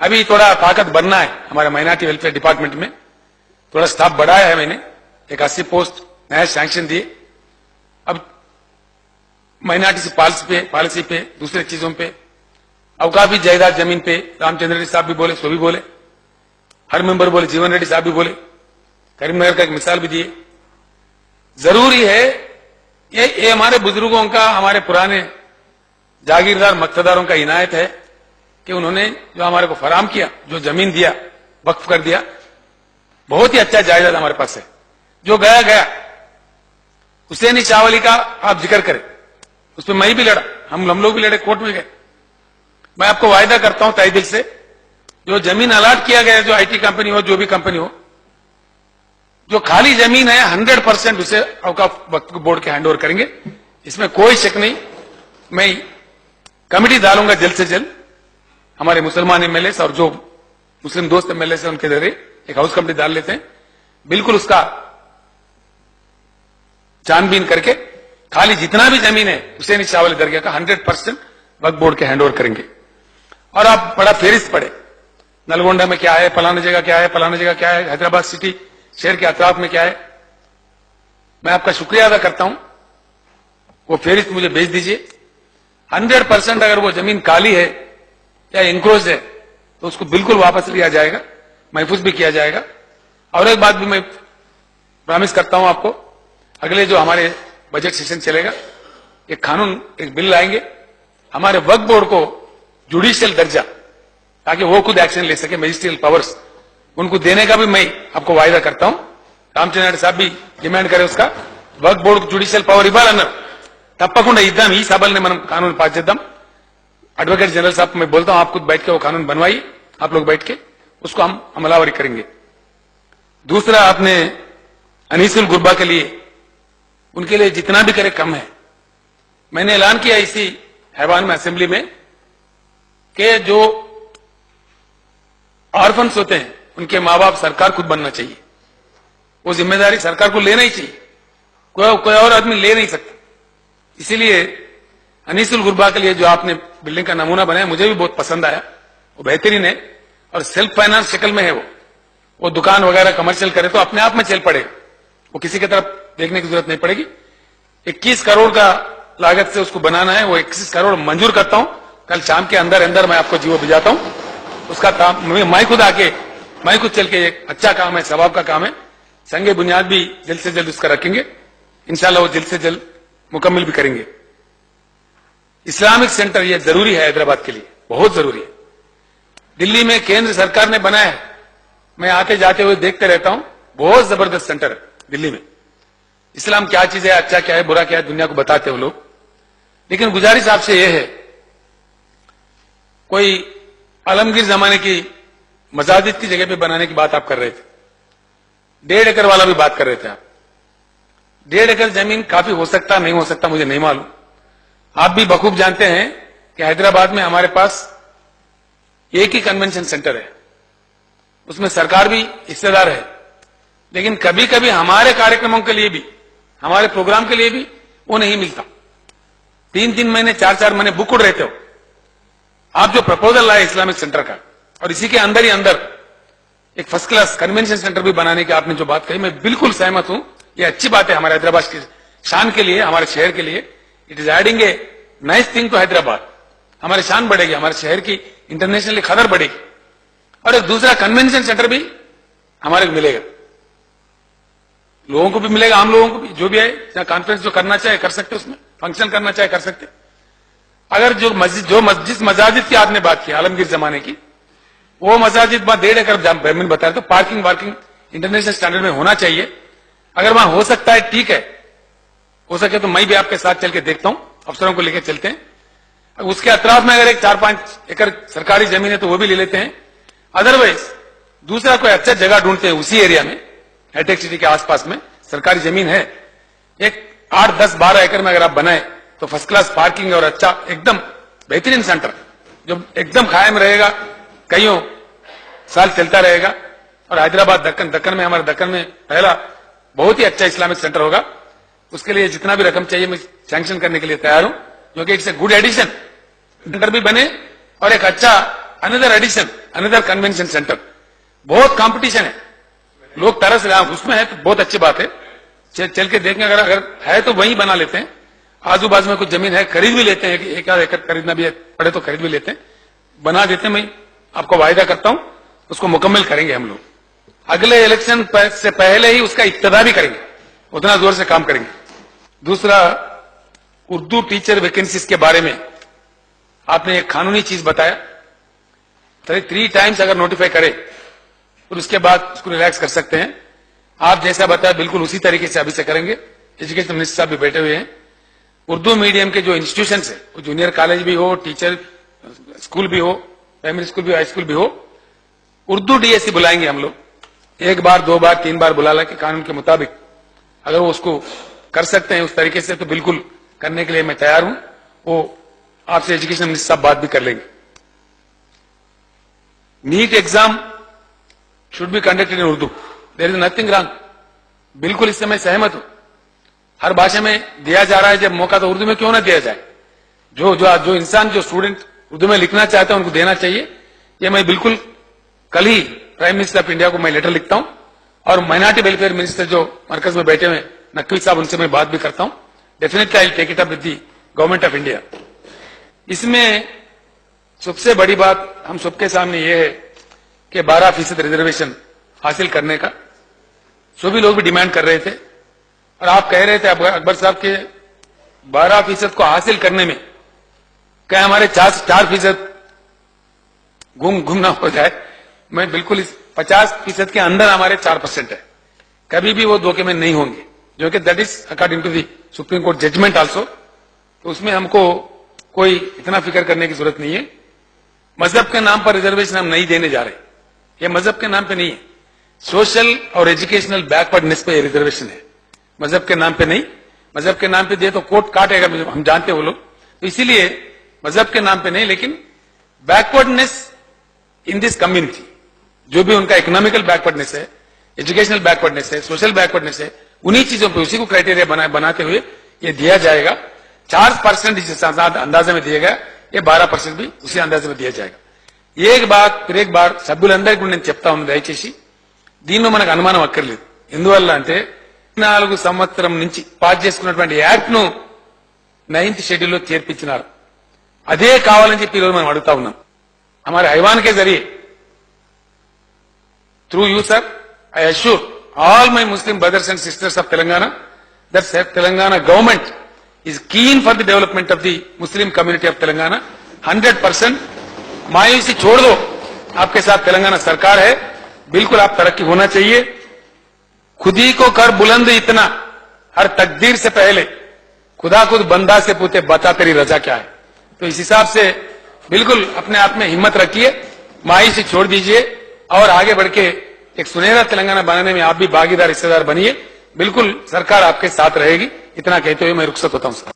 अभी थोड़ा ताकत बढ़ना है हमारे माइनॉरिटी वेलफेयर डिपार्टमेंट में, थोड़ा स्टाफ बढ़ाया है मैंने, एक 80 पोस्ट नया सैंक्शन दिए। अब माइनॉरिटी पॉलिसी पे दूसरे चीजों पे, अवकाफी जायदाद जमीन पे रामचंद्र रेड्डी साहब भी बोले, सो भी बोले, हर मेंबर बोले, जीवन रेड्डी साहब भी बोले, करीमनगर का एक मिसाल भी दिए। जरूरी है ये हमारे बुजुर्गों का, हमारे पुराने जागीरदार मक्तदारों का इनायत है कि उन्होंने जो हमारे को फराम किया, जो जमीन दिया, वक्फ कर दिया, बहुत ही अच्छा जायदाद हमारे पास है। जो गया गया, हुसैनी चावली का आप जिक्र करें, उस पर मैं भी लड़ा, हम लोग भी लड़े, कोर्ट में गए। मैं आपको वायदा करता हूं तहे दिल से, जो जमीन अलाट किया गया है, जो आईटी कंपनी हो, जो भी कंपनी हो, जो खाली जमीन है 100% उसे औकाफ वक्फ बोर्ड के हैंड ओवर करेंगे, इसमें कोई शक नहीं। मैं कमेटी डालूंगा जल्द से जल्द, हमारे मुसलमान एमएलए और जो मुस्लिम दोस्त एमएलए से उनके जरिए एक हाउस कमेटी डाल लेते हैं, बिल्कुल उसका छानबीन करके खाली जितना भी जमीन है हुसैनी चावली दरगाह का 100% वक्फ बोर्ड के हैंड ओवर करेंगे। और आप बड़ा फेरिस्त पड़े, नलगोंडा में क्या है, फलाना जगह क्या है, फलाना जगह क्या है, हैदराबाद सिटी शहर के अतराफ में क्या है। मैं आपका शुक्रिया अदा करता हूं, वो फेरिस्त मुझे भेज दीजिए। 100% अगर वो जमीन काली है या इंक्रोज है तो उसको बिल्कुल वापस लिया जाएगा, महफूज भी किया जाएगा। और एक बात भी मैं प्रॉमिस करता हूं आपको, अगले जो हमारे बजट सेशन चलेगा, एक कानून, एक बिल लाएंगे हमारे वक्फ बोर्ड को जुडिशियल दर्जा, ताकि वो खुद एक्शन ले सके, मजिस्ट्रियल पावर्स उनको देने का भी मैं आपको वायदा करता हूं। रामचंद्र साहब भी डिमांड करे उसका, वक्फ बोर्ड जुडिशियल पवर ఇవ్వాలన్నారు, తప్పకుండా ఇద్దాం, ఈ సభల్ని మనం कानून पास చేద్దాం। एडवोकेट जनरल साहब मैं बोलता हूं, आप खुद बैठ के वो कानून बनवाइए, आप लोग बैठ के उसको हम अमलावरी करेंगे। दूसरा, आपने अनीसुल गुरबा के लिए, उनके लिए जितना भी करे कम है। मैंने ऐलान किया इसी हैवान में, असेंबली में, कि जो ऑर्फन्स होते हैं उनके माँ बाप सरकार खुद बनना चाहिए, वो जिम्मेदारी सरकार को लेना ही चाहिए, कोई और आदमी ले नहीं सकता। इसीलिए अनीसुल गुरबा के लिए जो आपने बिल्डिंग का नमूना बनाया, मुझे भी बहुत पसंद आया, वो बेहतरीन है और सेल्फ फाइनेंस शक्ल में है। वो दुकान वगैरह कमर्शियल करे तो अपने आप में चल पड़ेगा, वो किसी की तरफ देखने की जरूरत नहीं पड़ेगी। 21 करोड़ का लागत से उसको बनाना है, वो 21 करोड़ मंजूर करता हूं। कल शाम के अंदर अंदर मैं आपको जीवो भिजाता हूं, उसका काम मैं खुद आके, मैं खुद चल के, एक अच्छा काम है, सवाब का काम है। संगे बुनियाद भी जल्द से जल्द उसका रखेंगे, इंशाल्लाह वो जल्द से जल्द मुकम्मल भी करेंगे। इस्लामिक सेंटर ये जरूरी है हैदराबाद के लिए, बहुत जरूरी है। दिल्ली में केंद्र सरकार ने बनाया है, मैं आते जाते हुए देखते रहता हूं, बहुत जबरदस्त सेंटर है दिल्ली में। इस्लाम क्या चीज है, अच्छा क्या है, बुरा क्या है, दुनिया को बताते हो लोग। लेकिन गुजारिश आपसे यह है, कोई आलमगीर जमाने की मस्जिद की जगह पे बनाने की बात आप कर रहे थे, 1.5 एकड़ वाला भी बात कर रहे थे आप। 1.5 एकड़ जमीन काफी हो सकता, नहीं हो सकता मुझे नहीं मालूम। आप भी बखूब जानते हैं कि हैदराबाद में हमारे पास एक ही कन्वेंशन सेंटर है, उसमें सरकार भी हिस्सेदार है, लेकिन कभी कभी हमारे कार्यक्रमों के लिए भी, हमारे प्रोग्राम के लिए भी वो नहीं मिलता। 3-3 महीने, 4-4 महीने बुक उड़ रहते हो। आप जो प्रपोजल लाए इस्लामिक सेंटर का, और इसी के अंदर ही अंदर एक फर्स्ट क्लास कन्वेंशन सेंटर भी बनाने की आपने जो बात कही, मैं बिल्कुल सहमत हूं। ये अच्छी बात है हमारे हैदराबाद की शान के लिए, हमारे शहर के लिए। It is adding a nice thing to Hyderabad. हमारी शान बढ़ेगी, हमारे शहर की इंटरनेशनली खबर बढ़ेगी। और एक दूसरा कन्वेंशन सेंटर भी हमारे को मिलेगा, लोगों को भी मिलेगा, आम लोगों को भी, जो भी है, जहां कॉन्फ्रेंस जो करना चाहे कर सकते, उसमें फंक्शन करना चाहे कर सकते। अगर जो जिस मस्जिद की आपने बात की आलमगीर जमाने की, वो मस्जिद 1.5 एकड़ मैंने बताया, तो पार्किंग वार्किंग इंटरनेशनल स्टैंडर्ड में होना चाहिए। अगर वहां हो सकता है, ठीक है, हो सके तो मैं भी आपके साथ चल के देखता हूं, अफसरों को लेकर चलते हैं। उसके अतराफ में अगर एक 4-5 एकड़ सरकारी जमीन है तो वो भी ले लेते हैं। अदरवाइज दूसरा कोई अच्छा जगह ढूंढते हैं उसी एरिया में, हाईटेक सिटी के आसपास में सरकारी जमीन है, एक 8, 10, 12 एकड़ में अगर आप बनाए तो फर्स्ट क्लास पार्किंग और अच्छा एकदम बेहतरीन सेंटर जो एकदम कायम रहेगा, कईयों साल चलता रहेगा। और हैदराबाद दक्कन में, हमारे दक्कन में पहला बहुत ही अच्छा इस्लामिक सेंटर होगा। उसके लिए जितना भी रकम चाहिए मैं सैंक्शन करने के लिए तैयार हूं, क्योंकि it's a good addition, center भी बने और एक अच्छा another addition another convention center. बहुत कंपटीशन है, लोग तरस रहे हैं, उसमें है तो बहुत अच्छी बात है, चल के देखें। अगर है तो वहीं बना लेते हैं, आजू बाजू में कुछ जमीन है खरीद भी लेते हैं, एक आध एकड़ खरीदना भी पड़े तो खरीद भी लेते हैं, बना देते हैं। मैं आपको वायदा करता हूं उसको मुकम्मल करेंगे हम लोग। अगले इलेक्शन से पहले ही उसका इब्तिदा भी करेंगे, उतना जोर से काम करेंगे। दूसरा, उर्दू टीचर वैकेंसीज के बारे में आपने एक कानूनी चीज बताया, 3 टाइम्स अगर नोटिफाई करे और उसके बाद उसको रिलैक्स कर सकते हैं। आप जैसा बताया बिल्कुल उसी तरीके से अभी से करेंगे। एजुकेशन मिनिस्टर साहब भी बैठे हुए हैं। उर्दू मीडियम के जो इंस्टीट्यूशंस है, वो जूनियर कॉलेज भी हो, टीचर स्कूल भी हो, प्राइमरी स्कूल भी, हाई स्कूल भी हो, उर्दू डीएससी बुलाएंगे हम लोग। 1 बार 2 बार 3 बार बुला ला के कानून के मुताबिक अगर वो उसको कर सकते हैं उस तरीके से, तो बिल्कुल करने के लिए मैं तैयार हूं। वो आपसे एजुकेशन मिनिस्टर साहब बात भी कर लेंगे। NEET exam should be conducted in Urdu, there is nothing wrong, बिल्कुल इससे मैं सहमत हूं। हर भाषा में दिया जा रहा है, जब मौका तो उर्दू में क्यों ना दिया जाए। जो इंसान, जो स्टूडेंट उर्दू में लिखना चाहते हैं उनको देना चाहिए। ये मैं बिल्कुल कल ही प्राइम मिनिस्टर ऑफ इंडिया को मैं लेटर लिखता हूं, और माइनॉरिटी वेलफेयर मिनिस्टर जो मरकज में बैठे हुए नकवी साहब, उनसे मैं बात भी करता हूं। Definitely I will take it up with the government of India. इसमें सबसे बड़ी बात हम सबके सामने ये है कि 12% रिजर्वेशन हासिल करने का सभी लोग भी डिमांड कर रहे थे, और आप कह रहे थे अकबर साहब के 12% को हासिल करने में क्या हमारे 4% गुम ना हो जाए। मैं बिल्कुल इस 50% के अंदर हमारे 4% है, कभी भी वो धोखे में नहीं होंगे, जो कि that is according to the Supreme Court judgement also. तो उसमें हमको कोई इतना फिक्र करने की जरूरत नहीं है। मजहब के नाम पर रिजर्वेशन हम नहीं देने जा रहे, ये मजहब के नाम पे नहीं है, सोशल और एजुकेशनल बैकवर्डनेस पे रिजर्वेशन है, मजहब के नाम पे नहीं। मजहब के नाम पे दिए तो कोर्ट काटेगा, हम जानते हैं वो लोग, तो इसीलिए मजहब के नाम पे नहीं, लेकिन बैकवर्डनेस इन दिस कम्युनिटी, जो भी उनका इकोनॉमिकल बैकवर्डनेस है, एजुकेशनल बैकवर्डनेस है, सोशल बैकवर्डनेस है, उन्हीं चीजों पे उसी को क्राइटेरिया बनाते हुए ये दिया जाएगा। 4% जिस अंदाजे में दिया गया, ये 12% भी उसी अंदाजे में दिया जाएगा। एक बार సభ్యులందరికీ కూడా నేను చెప్తా ఉన్నాను, దయచేసి దీనిలో మనకు అనుమానం అక్కర్లేదు. ఎందువల్ల అంటే 4 సంవత్సరం నుంచి పాస్ చేసుకున్నటువంటి యాక్ట్ ను 9th షెడ్యూల్ లో చేర్పించినారు. అదే కావాలని చెప్పి ఈరోజు మనం అడుగుతా ఉన్నాం. हमारे ऐवान के जरिए through you sir, I assure all my Muslim brothers and sisters of Telangana that Telangana government is keen for the development of the Muslim community of Telangana. 100% मायूसी छोड़ दो, आपके साथ तेलंगाना सरकार है, बिल्कुल आप तरक्की होना चाहिए। खुद ही को कर बुलंद इतना, हर तकदीर से पहले खुदा खुद बंदा से पूछे बता तेरी रजा क्या है। तो इस हिसाब से बिल्कुल अपने आप में हिम्मत रखिए, मायूसी छोड़ दीजिए और आगे बढ़ के एक सुनहरा तेलंगाना बनाने में आप भी भागीदार हिस्सेदार बनिए। बिल्कुल सरकार आपके साथ रहेगी। इतना कहते हुए मैं रुखसत होता हूं सर।